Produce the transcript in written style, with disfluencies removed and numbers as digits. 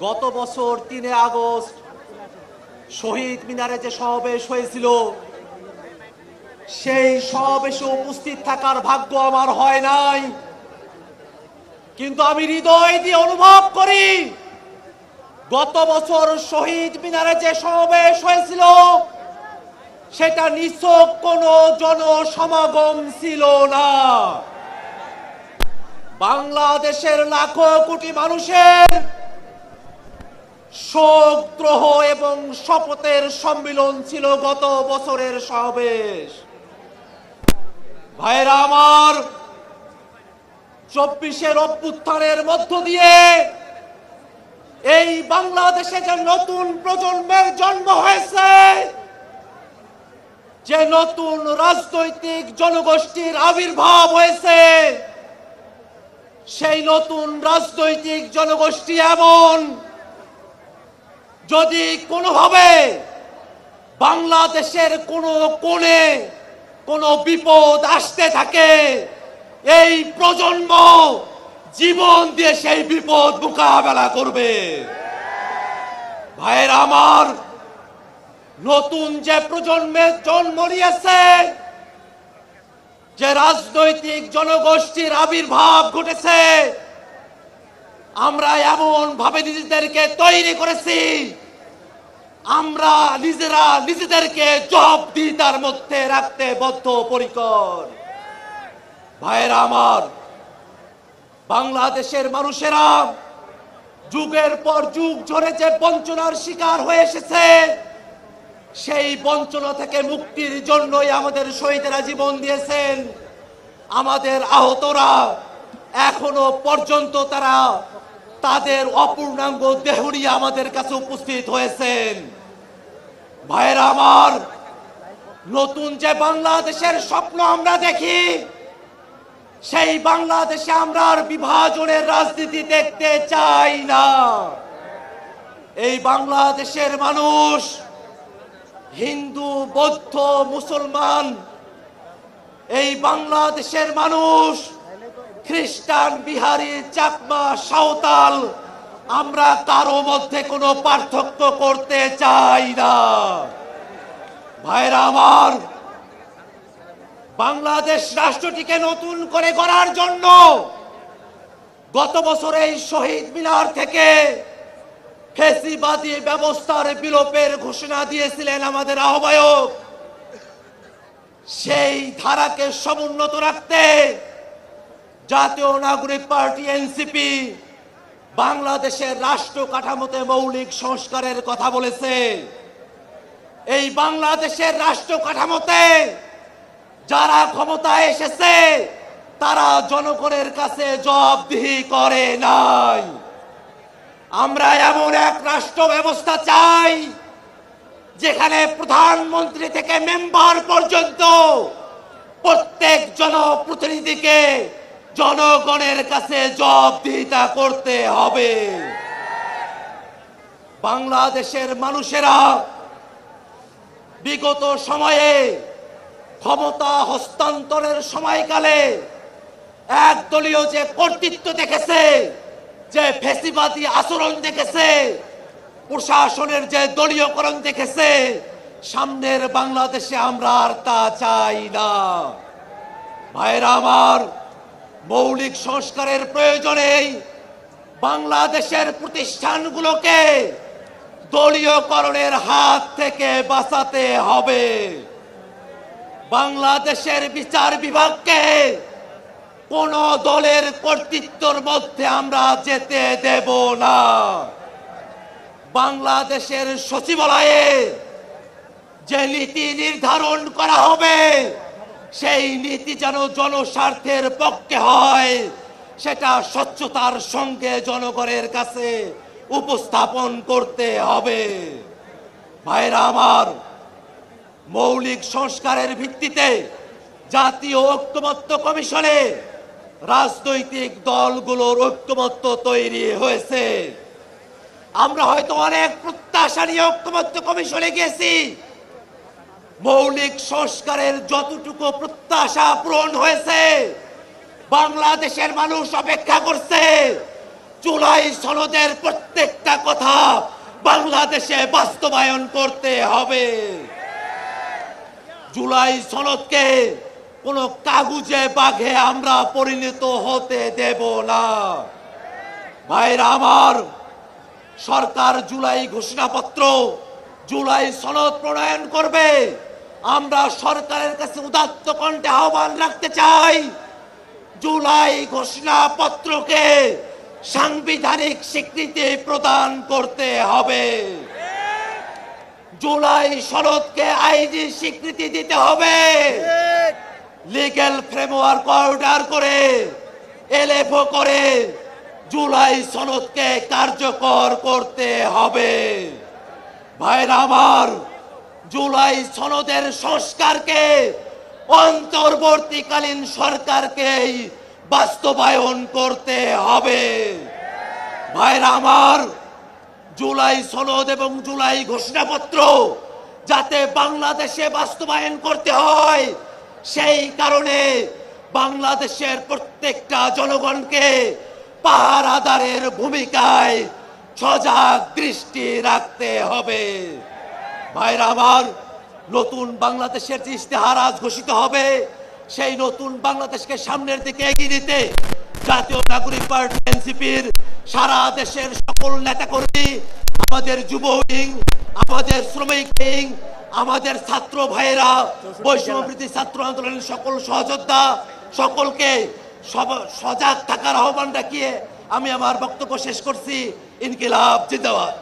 গত বছর ৩ আগস্ট শহীদ মিনারে যে সমাবেশ হয়েছিল, সেই সমাবেশে উপস্থিত থাকার ভাগ্য আমার হয় নাই, কিন্তু আমি হৃদয় দিয়ে অনুভব করি গত বছর শহীদ মিনারে যে সমাবেশ হয়েছিল সেটা নিছক কোনো জনসমাগম ছিল না। বাংলাদেশের লাখো কোটি মানুষের শোকদ্রোহ এবং শপথের সম্মিলন ছিল গত বছরের সমাবেশ। ভাইরা আমার, ২৪-এর অভ্যুত্থানের মধ্য দিয়ে এই বাংলাদেশে যে নতুন প্রজন্মের জন্ম হয়েছে, যে নতুন রাজনৈতিক জনগোষ্ঠীর আবির্ভাব হয়েছে, সেই নতুন রাজনৈতিক জনগোষ্ঠী এমন, যদি কোনোভাবে বাংলাদেশের কোনো কোণে কোনো বিপদ আসতে থাকে, এই প্রজন্ম জীবন দিয়ে সেই বিপদ মোকাবেলা করবে। ভাইয়েরা আমার, নতুন যে প্রজন্মের জন্ম নিয়েছে, যে রাজনৈতিক জনগোষ্ঠীর আবির্ভাব ঘটেছে, আমরা এমন ভাবে নিজেদেরকে তৈরি করেছি, আমরা নিজেরা নিজেদেরকে জবাবদিহিতার মধ্যে রাখতে বদ্ধপরিকর। ভাইয়েরা আমার, বাংলাদেশের মানুষেরা যুগের পর যুগ ধরে যে বঞ্চনার শিকার হয়ে এসেছে, সেই বঞ্চনা থেকে মুক্তির জন্যই আমাদের শহীদেরা জীবন দিয়েছেন। আমাদের আহতরা এখনো পর্যন্ত তারা তাদের অপূর্ণাঙ্গ দেহ নিয়ে আমাদের কাছে উপস্থিত হয়েছেন। ভাইয়েরা আমার, নতুন যে বাংলাদেশের স্বপ্ন আমরা দেখি, সেই বাংলাদেশে আমরা আর বিভাজনের রাজনীতি দেখতে চাই না। এই বাংলাদেশের মানুষ হিন্দু, বৌদ্ধ, মুসলমান, এই বাংলাদেশের মানুষ খ্রিস্টান, বিহারি, চাকমা, সাঁওতাল, আমরা কারো মধ্যে কোনো পার্থক্য করতে চাই না। ভাইরা আমার, বাংলাদেশ রাষ্ট্রটিকে নতুন করে গড়ার জন্য গত বছর এই শহীদ মিনার থেকে ফ্যাসিবাদী ব্যবস্থার বিলোপের ঘোষণা দিয়েছিলেন আমাদের আহ্বায়ক। সেই ধারাকে সমুন্নত রাখতে জাতীয় নাগরিক পার্টি এনসিপি বাংলাদেশের রাষ্ট্র কাঠামোতে মৌলিক সংস্কারের কথা বলেছে। এই বাংলাদেশের রাষ্ট্র কাঠামোতে যারা ক্ষমতায় এসেছে, তারা জনগণের কাছে জবাবদিহি করে নাই। আমরা এমন এক রাষ্ট্র ব্যবস্থা চাই যেখানে প্রধানমন্ত্রী থেকে মেম্বার পর্যন্ত প্রত্যেক জনপ্রতিনিধিকে জনগণের কাছে জবাবদিহিতা করতে হবে। বাংলাদেশের মানুষেরা বিগত সময়ে ক্ষমতা হস্তান্তরের সময়কালে একদলীয় যে কর্তৃত্ব দেখেছে, যে ফ্যাসিবাদী আচরণ দেখেছে, প্রশাসনের যে দলীয়করণ দেখেছে, সামনের বাংলাদেশে আমরা আর তা চাই না। ভাইরা আমার, মৌলিক সংস্কারের প্রয়োজনে বাংলাদেশের প্রতিষ্ঠানগুলোকে দলীয়করণের হাত থেকে বাঁচাতে হবে। বাংলাদেশের বিচার বিভাগকে কোন দলের কর্তৃত্বের মধ্যে আমরা যেতে দেব না। বাংলাদেশের সচিবালয়ে যে নীতি নির্ধারণ করা হবে, সেই নীতি যেন জনস্বার্থের পক্ষে হয়, সেটা স্বচ্ছতার সঙ্গে জনগণের কাছে উপস্থাপন করতে হবে। ভাইরা আমার, মৌলিক সংস্কারের ভিত্তিতে জাতীয় ঐক্যমত্য কমিশনে রাজনৈতিক দলগুলোর ঐক্যমত্য তৈরি হয়েছে। আমরা হয়তো অনেক প্রত্যাশা নিয়ে ঐক্যমত্য কমিশনে গেছি, মৌলিক সংস্কারের যতটুকু প্রত্যাশা পূরণ হয়েছে, বাংলাদেশের মানুষ অপেক্ষা করছে জুলাই সনদের প্রত্যেকটা কথা বাংলাদেশে বাস্তবায়ন করতে হবে। জুলাই সনদকে কোনো কাগুজে বাঘে আমরা পরিণত হতে দেব না। ভাইরা আমার, সরকার জুলাই ঘোষণাপত্র, জুলাই সনদ প্রণয়ন করবে। আমরা সরকারের কাছে উদাত্ত কণ্ঠে আহ্বান রাখতে চাই, জুলাই ঘোষণাপত্রকে সাংবিধানিক স্বীকৃতি প্রদান করতে হবে। জুলাই সনদকে আইনি স্বীকৃতি দিতে হবে। লিগ্যাল ফ্রেমওয়ার্ক অর্ডার করে, এলএফও করে জুলাই সনদকে কার্যকর করতে হবে। ভাইরা আমার, জুলাই সনদের সংস্কারকে অন্তর্বর্তীকালীন সরকারকেই বাস্তবায়ন করতে হবে। ভাইরা আমার, জুলাই সনদ এবং জুলাই ঘোষণাপত্র যাতে বাংলাদেশে বাস্তবায়ন করতে হয়, সেই কারণে বাংলাদেশের প্রত্যেকটা জনগণকে পাহারাদারের ভূমিকায় সজাগ দৃষ্টি রাখতে হবে। ভাইরা আমার, নতুন বাংলাদেশের যে ইশতেহার আজ ঘোষিত হবে, সেই নতুন বাংলাদেশকে সামনের দিকে এগিয়ে দিতে জাতীয় নাগরিক পার্টি এনসিপির সারা দেশের সকল নেতাকর্মী, আমাদের যুব উইং, আমাদের শ্রমিক উইং, আমাদের ছাত্র ভাইয়েরা, বৈষম্যবৃদ্ধি ছাত্র আন্দোলনের সকল সহযোদ্ধা, সকলকে সজাগ থাকার আহ্বান রাখিয়ে আমি আমার বক্তব্য শেষ করছি। ইনকিলাব জিন্দাবাদ।